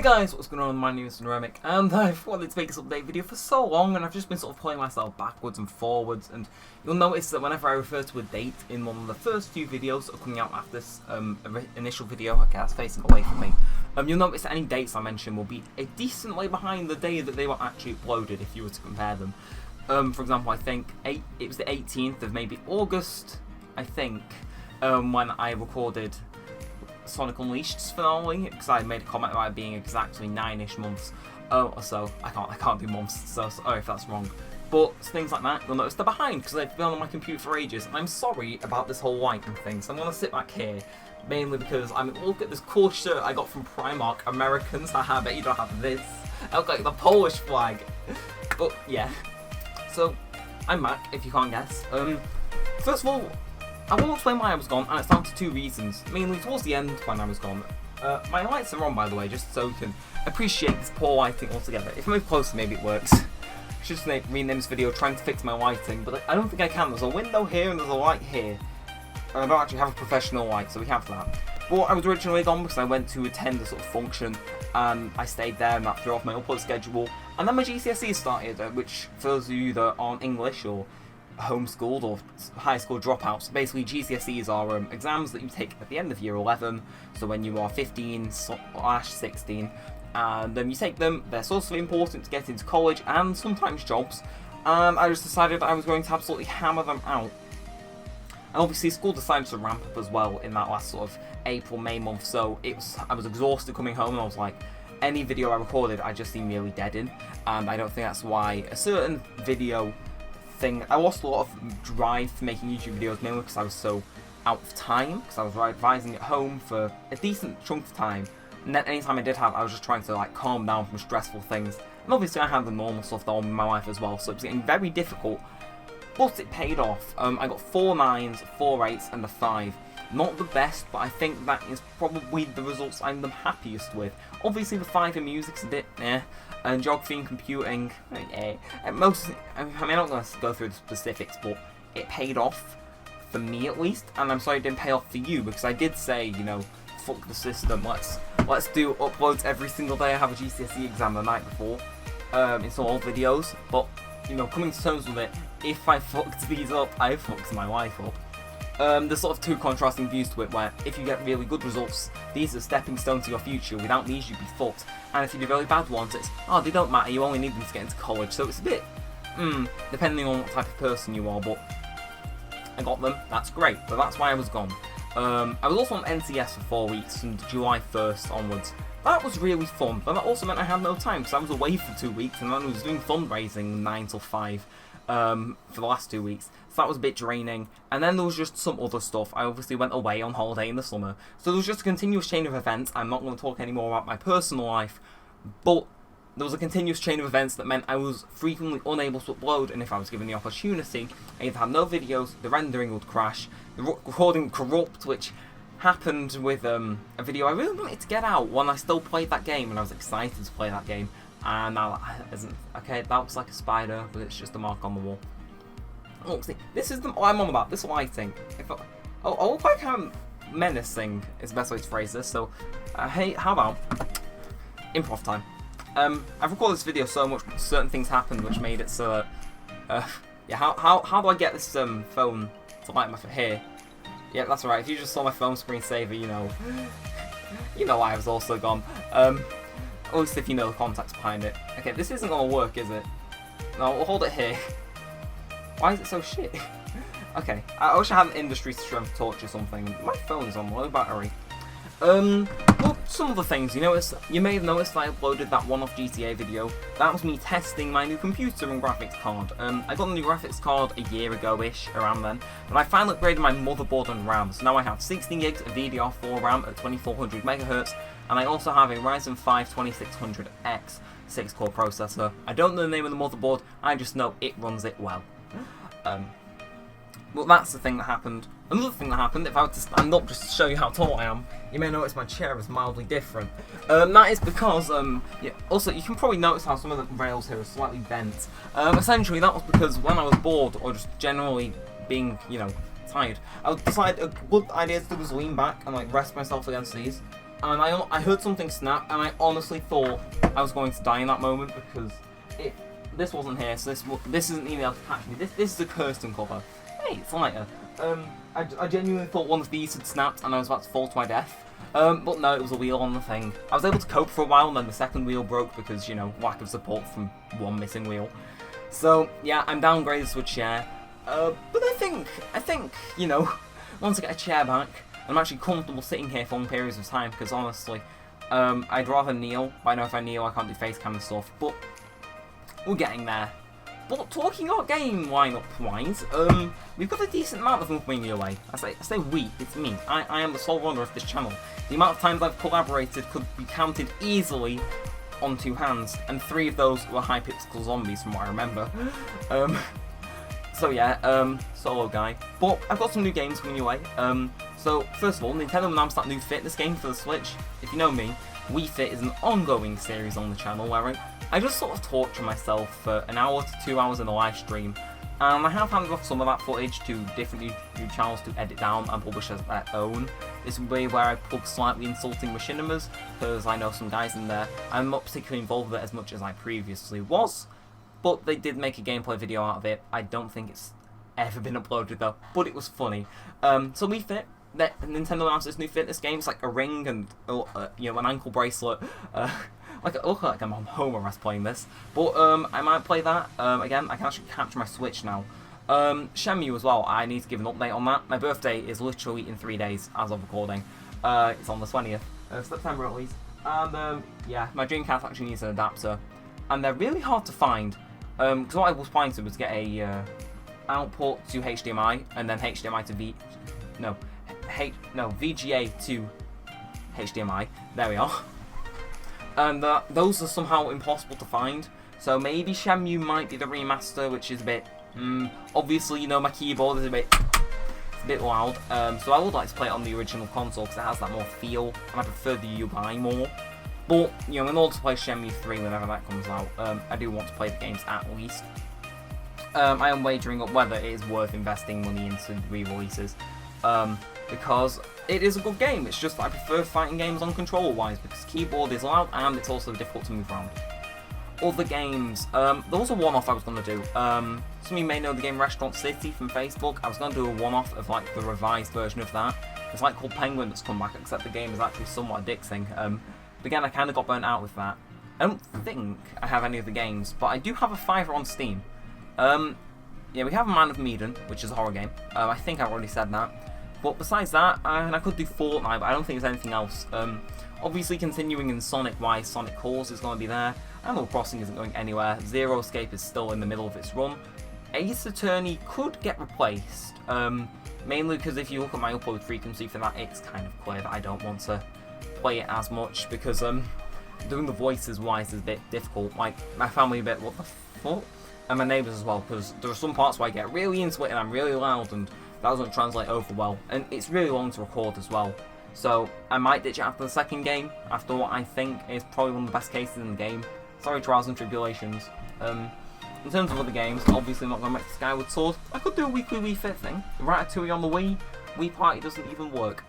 guys, what's going on? My name is Neremik, and I've wanted to make this update video for so long, and I've just been sort of playing myself backwards and forwards, and you'll notice that whenever I refer to a date in one of the first few videos that are coming out after this initial video, okay, that's facing away from me, you'll notice that any dates I mention will be a decent way behind the day that they were actually uploaded if you were to compare them. For example, I think it was the 18th of maybe August, I think, when I recorded Sonic Unleashed's finale, because I made a comment about it being exactly 9-ish months or so. I can't do months, so sorry if that's wrong. But things like that, you'll notice they're behind because they've been on my computer for ages. And I'm sorry about this whole lighting thing, so I'm gonna sit back here, mainly because look at this cool shirt I got from Primark. Americans, haha, I bet you don't have this. I look like the Polish flag. But yeah, so I'm back. If you can't guess, first of all, I won't explain why I was gone, and it's down to two reasons. Mainly towards the end when I was gone. My lights are on, by the way, just so you can appreciate this poor lighting altogether. If I move closer, maybe it works. I should just rename this video trying to fix my lighting, but I don't think I can. There's a window here and there's a light here. And I don't actually have a professional light, so we have that. But I was originally gone because I went to attend a sort of function, and I stayed there, and that threw off my upload schedule. And then my GCSEs started, which for those of you that aren't English or homeschooled or high school dropouts, basically GCSEs are exams that you take at the end of year 11, so when you are 15/16, and you take them. They're sort of important to get into college and sometimes jobs, and I just decided I was going to absolutely hammer them out. And obviously school decided to ramp up as well in that last sort of April-May month, so I was exhausted coming home, and I was like, any video I recorded I just seemed really dead in, and I don't think that's why a certain video thing. I lost a lot of drive for making YouTube videos, mainly because I was so out of time, because I was revising at home for a decent chunk of time, and then anytime I did have, I was just trying to like calm down from stressful things, and obviously I had the normal stuff on in my life as well, so it was getting very difficult, but it paid off. I got 4 9s, 4 8s, and a 5. Not the best, but I think that is probably the results I'm the happiest with. Obviously the 5 in music's a bit and geography and computing, I'm not going to go through the specifics, but it paid off for me at least, and I'm sorry it didn't pay off for you, because I did say, you know, fuck the system, let's do uploads every single day. I have a GCSE exam the night before, it's all videos, but, you know, coming to terms with it, if I fucked these up, I fucked my life up. There's sort of two contrasting views to it, where if you get really good results, these are stepping stones to your future. Without these, you'd be fucked. And if you do really bad ones, it's, oh, they don't matter, you only need them to get into college. So it's a bit, depending on what type of person you are, but I got them, that's great. But that's why I was gone. I was also on NCS for 4 weeks, from July 1st onwards. That was really fun, but that also meant I had no time, because I was away for 2 weeks, and then I was doing fundraising 9 till 5. For the last 2 weeks, so that was a bit draining, and then there was just some other stuff. I obviously went away on holiday in the summer, so there was just a continuous chain of events. I'm not going to talk anymore about my personal life, but there was a continuous chain of events that meant I was frequently unable to upload, and if I was given the opportunity, I either had no videos, the rendering would crash, the recording would corrupt, which happened with a video I really wanted to get out when I still played that game, and I was excited to play that game. And now that isn't okay. That looks like a spider, but it's just a mark on the wall. Look, see, this is what I'm on about. This lighting. I look like I'm menacing. Is the best way to phrase this. So, hey, how about improv time? I've recorded this video so much, certain things happened which made it so. Yeah. How do I get this phone to light my here? Yeah, that's right. If you just saw my phone screensaver, you know why I was also gone. At least if you know the context behind it. Okay, this isn't gonna work, is it? No, we'll hold it here. Why is it so shit? Okay, I wish I had an industry strength torch or something. My phone is on low battery. Well, some of the things you may have noticed that I uploaded that one-off GTA video. That was me testing my new computer and graphics card. I got the new graphics card a year ago-ish, around then, but I finally upgraded my motherboard and RAM, so now I have 16 gigs of DDR4 RAM at 2400 MHz, and I also have a Ryzen 5 2600X 6-core processor. I don't know the name of the motherboard, I just know it runs it well. Well, that's the thing that happened. Another thing that happened, if I were to stand up just to show you how tall I am, you may notice my chair is mildly different. That is because, yeah, also you can probably notice how some of the rails here are slightly bent. Essentially that was because when I was bored, or just generally being, tired, I decided a good idea to do was lean back and like rest myself against these. and I heard something snap, and I honestly thought I was going to die in that moment, because this wasn't here, so this isn't even able to catch me. This is a Kirsten cover. Hey, it's lighter. I genuinely thought one of these had snapped, and I was about to fall to my death. But no, it was a wheel on the thing. I was able to cope for a while, and then the second wheel broke because, you know, lack of support from one missing wheel. So, yeah, I'm downgraded to a chair. But I think, you know, once I get a chair back, I'm actually comfortable sitting here for long periods of time, because honestly, I'd rather kneel. I know if I kneel, I can't do face cam and stuff, but we're getting there. But talking about game lineup-wise, we've got a decent amount of them coming your way. I say we, it's me. I am the sole runner of this channel. The amount of times I've collaborated could be counted easily on 2 hands, and 3 of those were Hypixel zombies from what I remember. So yeah, solo guy. But I've got some new games coming your way. So first of all, Nintendo announced that new fitness game for the Switch. If you know me, Wii Fit is an ongoing series on the channel where I just sort of torture myself for an hour to 2 hours in a live stream, and I have handed off some of that footage to different YouTube channels to edit down and publish as their own. This will be where I plug slightly insulting machinimas, because I know some guys in there. I'm not particularly involved with it as much as I previously was, but they did make a gameplay video out of it. I don't think it's ever been uploaded though, but it was funny. So Wii Fit, Nintendo announced this new fitness game. It's like a ring and you know, an ankle bracelet. Look like I'm on home arrest playing this, but I might play that. Again, I can actually capture my Switch now. Shenmue as well, I need to give an update on that. My birthday is literally in 3 days as of recording. It's on the 20th of September at least. And yeah, my Dreamcast actually needs an adapter, and they're really hard to find. Because what I was planning to was get a output to HDMI, and then HDMI to VGA to HDMI. There we are. And those are somehow impossible to find. So maybe Shenmue might be the remaster, which is a bit. Obviously, you know, my keyboard is a bit loud. So I would like to play it on the original console because it has that more feel, and I prefer the UI more. But you know, in order to play Shenmue 3 whenever that comes out, I do want to play the games at least. I am wagering up whether it is worth investing money into re-releases, because it is a good game. It's just that I prefer fighting games on controller-wise, because keyboard is loud and it's also difficult to move around. Other games, there was a one-off I was going to do. Some of you may know the game Restaurant City from Facebook. I was going to do a one-off of like the revised version of that. It's like called Penguin that's come back, except the game is actually somewhat addicting. But again, I kind of got burnt out with that. I don't think I have any of the games, but I do have a $5 on Steam. Yeah, we have Man of Medan, which is a horror game. I think I've already said that. But besides that, and I could do Fortnite, but I don't think there's anything else. Obviously, continuing in Sonic-wise, Sonic Calls is going to be there. Animal Crossing isn't going anywhere. Zero Escape is still in the middle of its run. Ace Attorney could get replaced, mainly because if you look at my upload frequency for that, it's kind of clear that I don't want to play it as much, because doing the voices wise is a bit difficult. Like, my family a bit, what the fuck? And my neighbours as well, because there are some parts where I get really into it and I'm really loud, and that doesn't translate over well. And it's really long to record as well. So I might ditch it after the second game, after what I think is probably one of the best cases in the game. Sorry, Trials and Tribulations. In terms of other games, obviously not going back to Skyward Sword. I could do a weekly Wii Fit thing. Ratatouille on the Wii. Wii Party doesn't even work.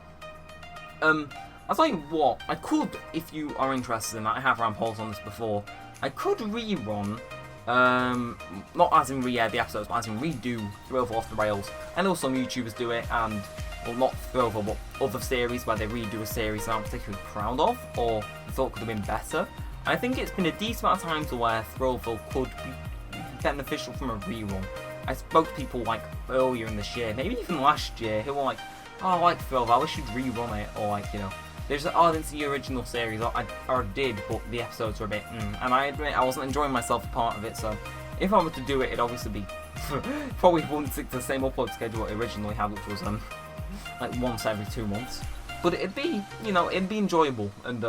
I'll tell you what, I could, if you are interested in that, I have ran polls on this before, I could rerun, not as in re-air the episodes, but as in redo Thrillville Off the Rails. I know some YouTubers do it, and, well, not Thrillville, but other series where they redo a series that I'm particularly proud of, or thought could have been better. I think it's been a decent amount of time to where Thrillville could be beneficial from a rerun. I spoke to people like earlier in this year, maybe even last year, who were like, oh, I like Thrillville, I wish you'd rerun it, or like, you know, there's oh, I didn't see the original series, or I did, but the episodes were a bit, and I admit I wasn't enjoying myself a part of it, so if I were to do it, it'd obviously be, probably wouldn't stick to the same upload schedule it originally had, which was, like once every 2 months, but it'd be, you know, it'd be enjoyable, and,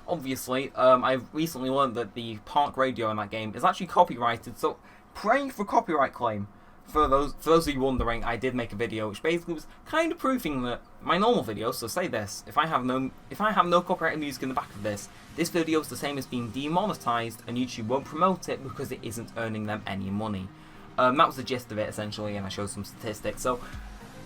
obviously, I've recently learned that the park radio in that game is actually copyrighted, so praying for copyright claim. For those of you wondering, I did make a video which basically was kind of proving that my normal videos, so say this, if I have no copyrighted music in the back of this video is the same as being demonetized, and YouTube won't promote it because it isn't earning them any money. That was the gist of it essentially, and I showed some statistics. So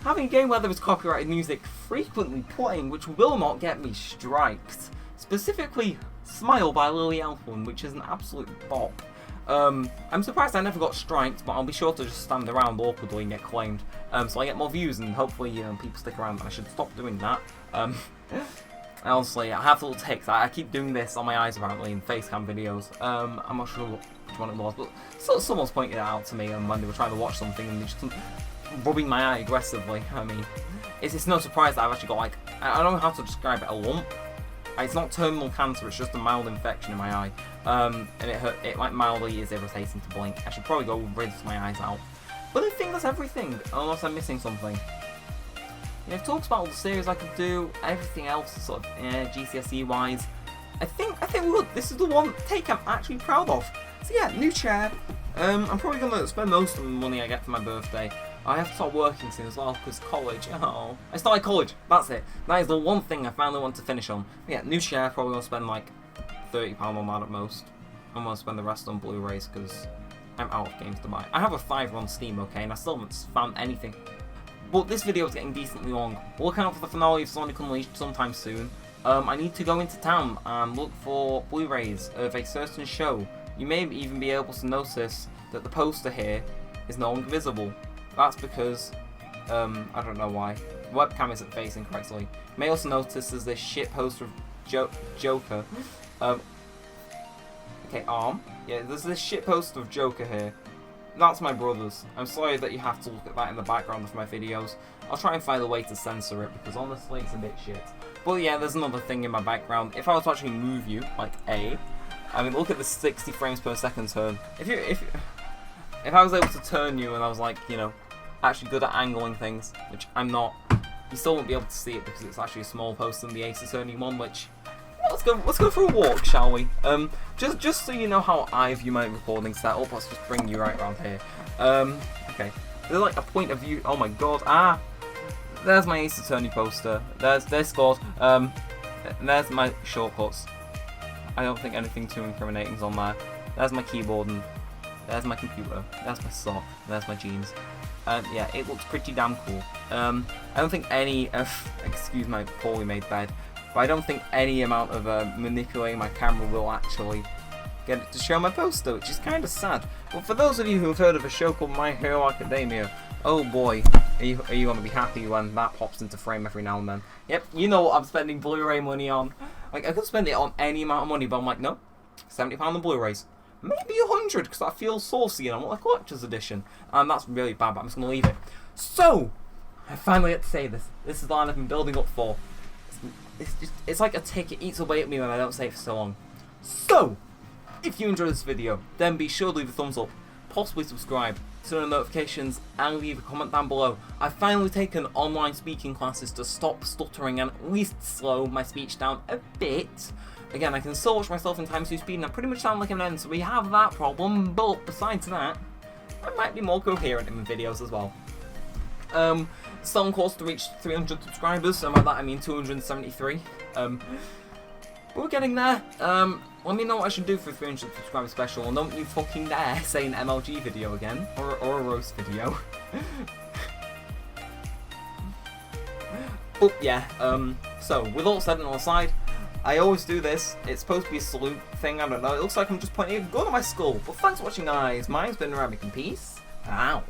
having a game where there is copyrighted music frequently playing which will not get me striked. Specifically, Smile by Lily Alphen, which is an absolute bop. I'm surprised I never got striked, but I'll be sure to just stand around awkwardly and get claimed. So I get more views and hopefully people stick around, and I should stop doing that. Honestly, I have little tics. I keep doing this on my eyes apparently in facecam videos. I'm not sure which one it was, but someone's pointed it out to me when they were trying to watch something and they just rubbing my eye aggressively. I mean, it's no surprise that I've actually got like, I don't know how to describe it, a lump. It's not terminal cancer, it's just a mild infection in my eye. And it like mildly is irritating to blink. I should probably go rinse my eyes out. But I think that's everything, unless I'm missing something. Yeah, I've talked about all the series I could do, everything else sort of GCSE wise. I think this is the one take I'm actually proud of. So yeah, new chair. I'm probably gonna spend most of the money I get for my birthday. I have to start working soon as well, because college, oh. I started college, that's it. That is the one thing I finally want to finish on. But yeah, new chair, probably gonna spend like £30 on that at most. I'm gonna spend the rest on Blu-rays, because I'm out of games to buy. I have a 5 on Steam, okay, and I still haven't found anything. But this video is getting decently long. Look out for the finale of Sonic Unleashed sometime soon. I need to go into town and look for Blu-rays of a certain show. You may even be able to notice that the poster here is no longer visible. That's because, I don't know why. The webcam isn't facing correctly. You may also notice there's this shit poster of Joker. Okay, arm. Yeah, there's this shit poster of Joker here. That's my brother's. I'm sorry that you have to look at that in the background of my videos. I'll try and find a way to censor it, because honestly it's a bit shit. But yeah, there's another thing in my background. If I was to actually move you, like I mean, look at the 60 frames per second turn. If I was able to turn you and I was like, you know, actually good at angling things, which I'm not, you still won't be able to see it because it's actually a small poster in the Ace Attorney one, which, let's go for a walk, shall we? Just so you know how I view my recording setup, let's just bring you right around here. Okay, there's like a point of view, oh my god, there's my Ace Attorney poster, there's Scott, there's my shortcuts. I don't think anything too incriminating is on there. There's my keyboard and there's my computer, there's my sock, there's my jeans. Yeah, it looks pretty damn cool. I don't think any, excuse my poorly made bed, but I don't think any amount of manipulating my camera will actually get it to show my poster, which is kind of sad. But for those of you who have heard of a show called My Hero Academia, oh boy, are you going to be happy when that pops into frame every now and then. Yep, you know what I'm spending Blu-ray money on. Like, I could spend it on any amount of money, but I'm like, no, £70 on Blu-rays. Maybe 100 because I feel saucy and I want a collector's edition. And that's really bad, but I'm just going to leave it. So, I finally get to say this. This is the line I've been building up for. It's like a tick, it eats away at me when I don't say it for so long. So, if you enjoyed this video, then be sure to leave a thumbs up, possibly subscribe, turn on notifications, and leave a comment down below. I've finally taken online speaking classes to stop stuttering and at least slow my speech down a bit. Again, I can still watch myself in times 2 speed and I pretty much sound like an N, so we have that problem, but besides that, I might be more coherent in my videos as well. Still on course to reach 300 subscribers, and by that I mean 273. But we're getting there. Let me know what I should do for a 300 subscriber special, and don't you fucking dare say an MLG video again, or a roast video. But yeah, so with all said and all aside, I always do this. It's supposed to be a salute thing, I don't know. It looks like I'm just pointing a gun at my skull. But thanks for watching, guys. Mine's been Neremik, and peace out.